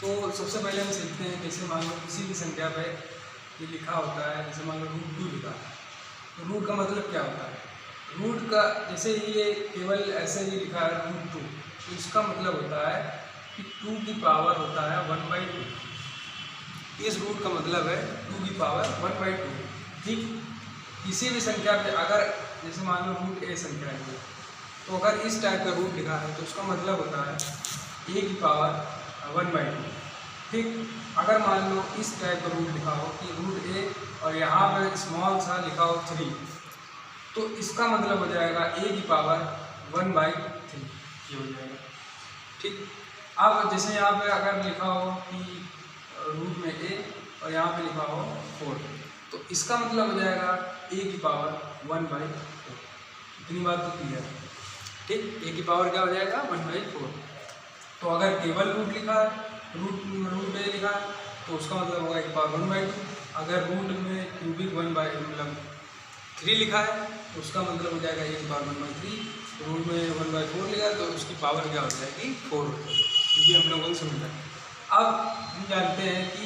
तो सबसे पहले हम सीखते हैं, जैसे मान लो किसी भी संख्या पे ये लिखा होता है, जैसे मान लो √2 लिखा है, तो रूट का मतलब क्या होता है? रूट का जैसे ये केवल ऐसे ही लिखा है √2, तो इसका मतलब होता है कि 2 की पावर होता है 1/2। इस रूट का मतलब है 2 की पावर 1/2। ठीक, किसी भी संख्या पे अगर जैसे मान लो √a संख्या है, तो अगर इस टाइप का रूट लिखा है तो उसका मतलब होता है a की पावर 1/2। ठीक, अगर मान लो इस टाइप का रूट लिखा हो कि √a और यहाँ पर स्मॉल सा लिखा हो 3, तो इसका मतलब हो जाएगा a की पावर 1/3 ये हो जाएगा। ठीक, अब जैसे यहाँ पे अगर लिखा हो कि रूट में a और यहाँ पे लिखा हो 4, तो इसका मतलब हो जाएगा a की पावर 1/4। इतनी बात तो क्लियर है। ठीक, a की पावर क्या हो जाएगा 1/4। तो अगर केवल रूट लिखा है, रूट a लिखा है, तो उसका मतलब होगा a की पावर 1/2। अगर रूट में क्यूबिक 3 लिखा है, तो उसका मतलब हो जाएगा a की पावर 1/3। रूट में 1/4 लिखा है, तो उसकी पावर क्या हो जाएगी 4 हो जाएगी। ये हम लोगों को समझा। अब हम जानते हैं कि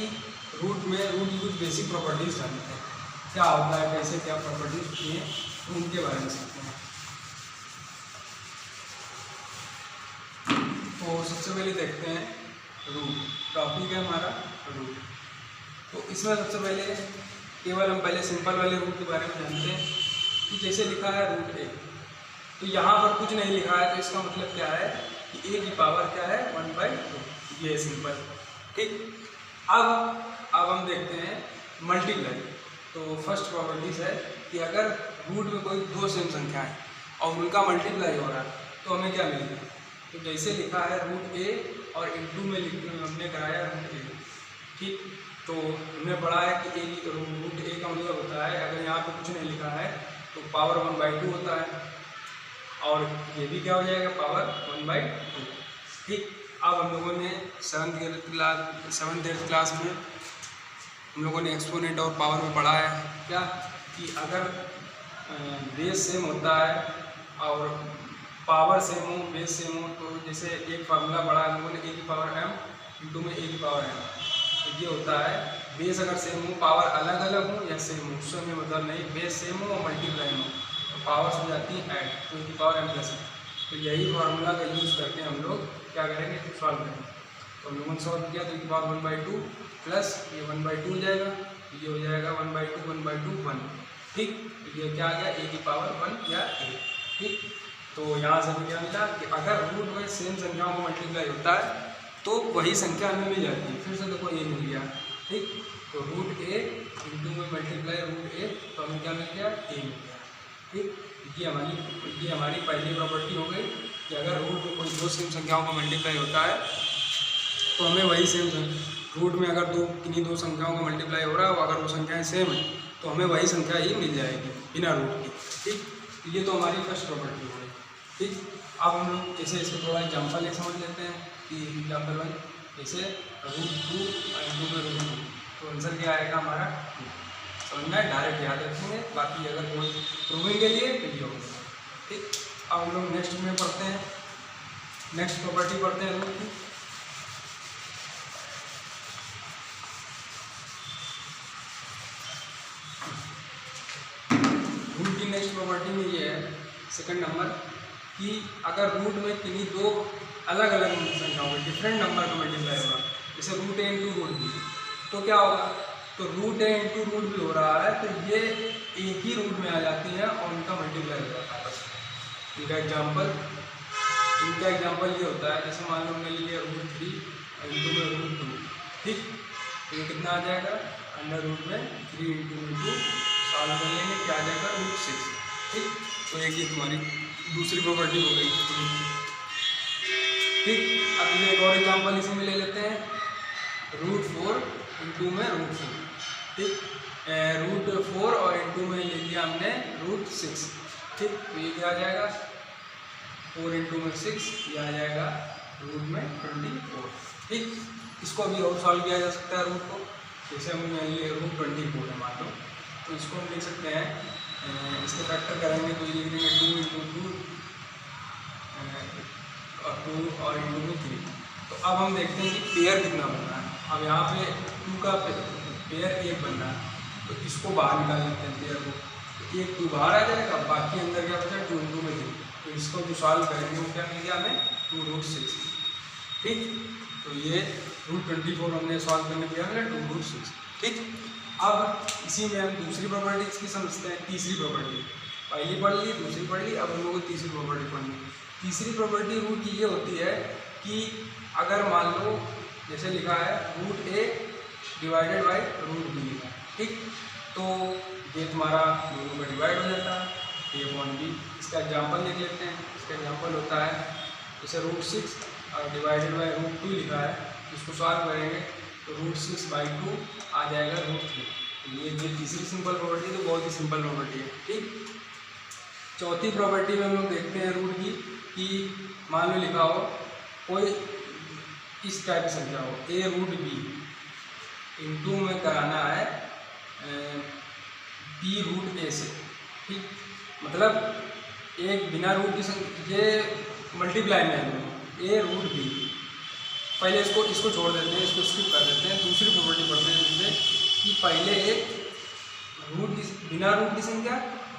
रूट की कुछ बेसिक प्रॉपर्टीज जानते हैं, क्या होता है, कैसे क्या प्रॉपर्टीज होती हैं, तो उनके बारे में सीखते हैं। तो सबसे पहले देखते हैं रूट। टॉपिक है हमारा रूट। तो इसमें सबसे पहले केवल हम पहले सिंपल वाले रूट के बारे में जानते हैं कि जैसे लिखा है √a, तो यहाँ पर कुछ नहीं लिखा है, तो इसका मतलब क्या है कि a की पावर क्या है 1/2। ये सिंपल। ठीक, अब हम देखते हैं मल्टीप्लाई। तो फर्स्ट प्रॉपर्टीज है कि अगर रूट में कोई दो सेम संख्या है और उनका मल्टीप्लाई हो रहा है, तो हमें क्या मिलेगा? तो जैसे लिखा है √a और इंटू में हमने कराया √a। ठीक, तो हमने पढ़ा है कि √a का मतलब होता है, अगर यहाँ पे कुछ नहीं लिखा है तो पावर 1/2 होता है, और ये भी क्या हो जाएगा पावर 1/2। ठीक, अब हम लोगों ने 7th क्लास में हम लोगों ने एक्सपोनेंट और पावर में पढ़ा है क्या कि अगर बेस सेम होता है और पावर सेम हो, बेस सेम हो, तो जैसे एक फार्मूला पढ़ा हम लोगों ने a की पावर m इंटू में a की पावर m। तो ये होता है बेस अगर सेम हो, पावर अलग अलग हो या सेम हो, उससे हमें मतलब नहीं, बेस सेम हो और मल्टीप्लाई हो तो पावर्स हो जाती है ऐड, तो a की पावर m प्लस। तो यही फार्मूला का यूज़ करके हम लोग क्या करेंगे, तो सॉल्व करेंगे। तो हम लोगों ने सॉल्व किया तो a की पावर 1/2 प्लस ये 1/2 हो जाएगा, ये हो जाएगा 1/2 1। ठीक, तो ये क्या आ गया a की पावर 1 या a। ठीक, तो यहाँ से हमें क्या मिला कि अगर रूट में सेम संख्याओं को मल्टीप्लाई होता है तो वही संख्या हमें मिल जाती है। फिर से देखो ये मिल गया। ठीक, तो √a इंटू में मल्टीप्लाई √a, तो हमें क्या मिल गया a मिल गया। ठीक, ये हमारी पहली प्रॉपर्टी हो गई कि अगर रूट में कोई दो सेम संख्याओं का मल्टीप्लाई होता है तो हमें वही सेम रूट में अगर किन्हीं दो संख्याओं का मल्टीप्लाई हो रहा है, अगर वो संख्याएँ सेम है तो हमें वही संख्या ही मिल जाएगी बिना रूट की। ठीक, ये तो हमारी फर्स्ट प्रॉपर्टी हो गई। ठीक, अब हम लोग जैसे इसको थोड़ा एग्जाम्पल एक समझ लेते हैं कि एग्जाम्पल 1 जैसे √2 इंटू में √2, तो आंसर क्या आएगा हमारा 2। समझना है, डायरेक्ट याद रखेंगे, बाकी अगर कोई प्रूविंग के लिए तो ये होगा। ठीक, अब हम लोग नेक्स्ट में पढ़ते हैं, नेक्स्ट प्रॉपर्टी पढ़ते हैं रूट की। रूट की नेक्स्ट प्रॉपर्टी में ये है सेकंड नंबर कि अगर रूट में किन्हीं दो अलग अलग संख्याओं में डिफरेंट नंबर का मल्टीप्लाई होगा, जैसे √a इंटू √b, तो क्या होगा, तो √a इंटू √b हो रहा है, तो ये एक ही रूट में आ जाती हैं और उनका मल्टीप्लाई हो जाता है। बस इनका एग्जाम्पल ये होता है, जैसे मान लो हमने लिया √3 इंटू में √2। ठीक, तो ये कितना आ जाएगा, अंडर रूट में 3 इंटू में 2 सॉल्व कर लेंगे, क्या आ जाएगा √6। ठीक, तो एक ये तुम्हारी दूसरी प्रॉपर्टी हो गई। ठीक, अब ये एक और एग्जाम्पल इसी में ले लेते हैं, √4 इंटू में √4। ठीक, √4 और इंटू में ले लिया हमने √6। ठीक, तो ये क्या आ जाएगा 4 इंटू में 6, ये आ जाएगा रूट में 24। ठीक, इसको अभी और सॉल्व किया जा सकता है रूट को, जैसे हम ये √24 है मान लो, तो इसको हम लिख सकते हैं, इसके फैक्टर करेंगे तो ये लिख देंगे 2 इंटू 2 और इंटू में 3। तो अब हम देखते हैं कि पेयर कितना बन रहा है। अब यहाँ पे 2 का पेयर 1 बन रहा है, तो इसको बाहर निकाल लेते हैं पेयर को। तो 1 2 बाहर आ जाएगा, बाकी अंदर क्या बचा 2 2 में 3। तो इसको जो सॉल्व करेंगे वो क्या मिल गया हमें 2√6। ठीक, तो ये √24 हमने सॉल्व करने के लिए मिला 2√6। ठीक, अब इसी में हम दूसरी प्रॉपर्टी इसकी समझते हैं। तीसरी प्रॉपर्टी पहली पढ़ ली, दूसरी पढ़ ली, अब हम लोग को तीसरी प्रॉपर्टी पढ़नी है। तीसरी प्रॉपर्टी रूट की ये होती है कि अगर मान लो जैसे लिखा है √a डिवाइडेड बाई √b लिखा है। ठीक, तो ये तुम्हारा दोनों का डिवाइड हो जाता है a/b। इसका एग्जाम्पल लिख लेते हैं। इसका एग्जाम्पल होता है जैसे √6 और डिवाइडेड बाई √2 लिखा है, इसको सॉल्व करेंगे तो √6/2 आ जाएगा √3। ये तीसरी सिंपल प्रॉपर्टी तो बहुत ही सिंपल प्रॉपर्टी है। ठीक, चौथी प्रॉपर्टी में हम लोग देखते हैं रूट की कि मान लो लिखा हो कोई इस टाइप की संख्या हो a√b इंटू में कराना है b√a से। ठीक, मतलब एक बिना रूट की संख्या, ये मल्टीप्लाई में है दोनों a√b। पहले इसको छोड़ देते हैं, इसको स्किप कर देते हैं, दूसरी प्रॉपर्टी पढ़ते हैं जिसमें कि पहले एक बिना रूट की संख्या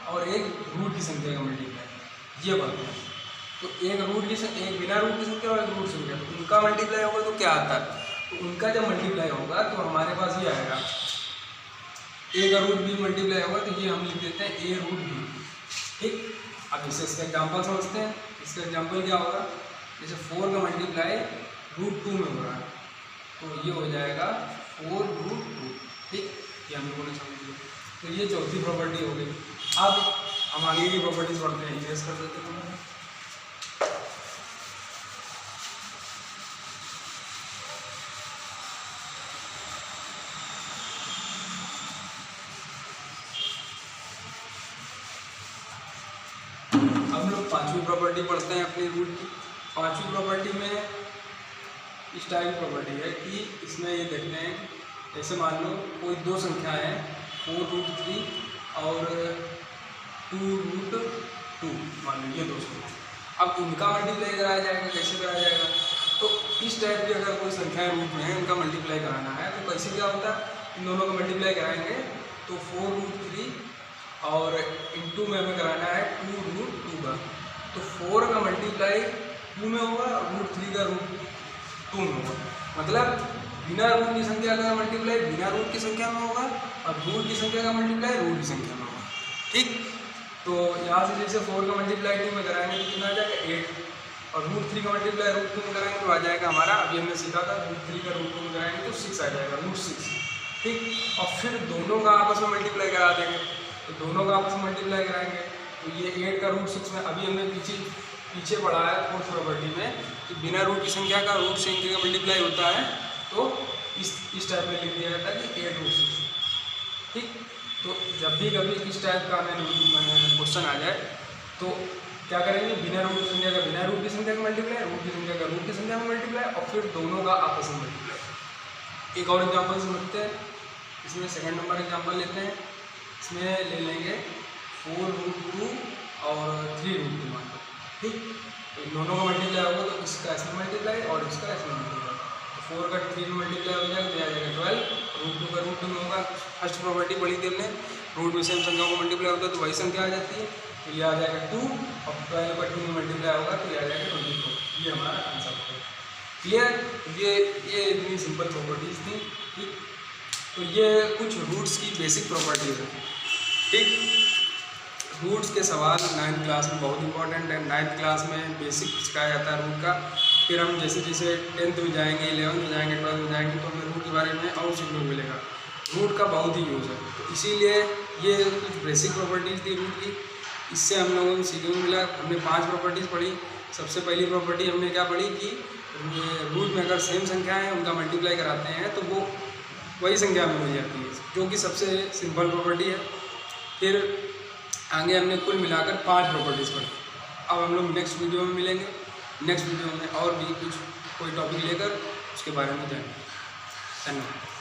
और एक रूट की संख्या का मल्टीप्लाई, ये बढ़ते हैं। तो एक बिना रूट की संख्या और एक रूट संख्या, तो उनका मल्टीप्लाई होगा तो क्या आता है, तो उनका जब मल्टीप्लाई होगा तो हमारे पास ये आएगा a का √b मल्टीप्लाई होगा तो ये हम लिख देते हैं a√b। ठीक, अब इसे इसका एग्जाम्पल समझते हैं। इसका एग्जाम्पल क्या होगा, जैसे 4 का मल्टीप्लाई √2 में हो रहा है तो ये हो जाएगा 4√2। ठीक, ये हम लोगों ने समझ लिया। तो ये चौथी प्रॉपर्टी हो गई। अब हम आगे की प्रॉपर्टीज पढ़ते हैं, इरेज कर देते हैं। हम लोग पांचवी प्रॉपर्टी पढ़ते हैं अपनी रूट की। पांचवी प्रॉपर्टी में इस टाइप की प्रॉपर्टी है कि इसमें ये देखते हैं जैसे मान लो कोई दो संख्या है 4√3 और 2√2, मान लो ये दो संख्या। अब इनका मल्टीप्लाई कराया जाएगा, कैसे कराया जाएगा, तो इस टाइप की अगर कोई संख्या रूट में है इनका मल्टीप्लाई कराना है तो कैसे क्या होता है, इन दोनों का मल्टीप्लाई कराएंगे तो 4√3 और इंटू में हमें कराना है 2√2 का, तो 4 का मल्टीप्लाई 2 में होगा और √3 का √2 में होगा। मतलब बिना रूट की संख्या का मल्टीप्लाई बिना रूट की संख्या में होगा और रूट की संख्या का मल्टीप्लाई रूट की संख्या में होगा। ठीक, तो यहाँ से जैसे 4 का मल्टीप्लाई 2 में कराएंगे तो कितना आ जाएगा 8 और √3 का मल्टीप्लाई √2 में कराएंगे तो आ जाएगा हमारा, अभी हमने सीखा था √3 का √2 में कराएंगे तो 6 आ जाएगा √6। ठीक, और फिर दोनों का आपस में मल्टीप्लाई करा देंगे, तो दोनों का आपस में मल्टीप्लाई कराएंगे तो ये 8 का √6 में अभी हमने पीछे पढ़ा है फोर्थ प्रॉपर्टी में कि बिना रूट की संख्या का रूट संख्या का मल्टीप्लाई होता है तो इस टाइप में लिख दिया जाता है कि 8√6। ठीक, तो जब भी कभी इस टाइप का हमें क्वेश्चन आ जाए तो क्या करेंगे, बिना रूट की संख्या का बिना रूट की संख्या का मल्टीप्लाई, रूट की संख्या का रूट की संख्या में मल्टीप्लाई और फिर दोनों का आपस में मल्टीप्लाई। एक और एग्जाम्पल समझते हैं, इसमें सेकंड नंबर एग्जाम्पल लेते हैं। इसमें ले लेंगे 4√2 और 3√2 मान लो। ठीक, तो इन दोनों का मल्टीप्लाई होगा तो इसका इसमें मल्टीप्लाई और इसका इसमें मल्टीप्लाई, तो 4 का 3 में मल्टीप्लाई हो जाएगा तो आ जाएगा 12, √2 का √2 में होगा। फर्स्ट प्रॉपर्टी पढ़ी थी हमने, रूट में सेम संख्याओं को मल्टीप्लाई होता है तो वही संख्या आ जाती है, तो ये आ जाएगा 2 और 12 का 2 में मल्टीप्लाई होगा तो ये आ जाएगा 24। ये हमारा आंसर होगा। क्लियर, ये इतनी सिंपल प्रॉपर्टीज थी। ठीक, तो ये कुछ रूट्स की बेसिक प्रॉपर्टीज है। ठीक, रूट्स के सवाल 9th क्लास में बहुत इंपॉर्टेंट है। 9th क्लास में बेसिक सिखाया जाता है रूट का, फिर हम जैसे जैसे 10th में जाएंगे, 11th में जाएंगे, 12th में जाएंगे तो हमें रूट के बारे में और सीखने को मिलेगा। रूट का बहुत ही यूज़ है, तो इसीलिए ये कुछ बेसिक प्रॉपर्टीज़ थी रूट की। इससे हम लोगों को सीखने को मिला। हमने 5 प्रॉपर्टीज़ पढ़ी। सबसे पहली प्रॉपर्टी हमने क्या पढ़ी कि रूट में अगर सेम संख्या है उनका मल्टीप्लाई कराते हैं तो वो वही संख्या में मिल जाती है, जो कि सबसे सिंपल प्रॉपर्टी है। फिर आगे हमने कुल मिलाकर 5 प्रॉपर्टीज़ पढ़ी। अब हम लोग नेक्स्ट वीडियो में मिलेंगे। नेक्स्ट वीडियो में और भी कोई टॉपिक लेकर उसके बारे में जानेंगे। धन्यवाद।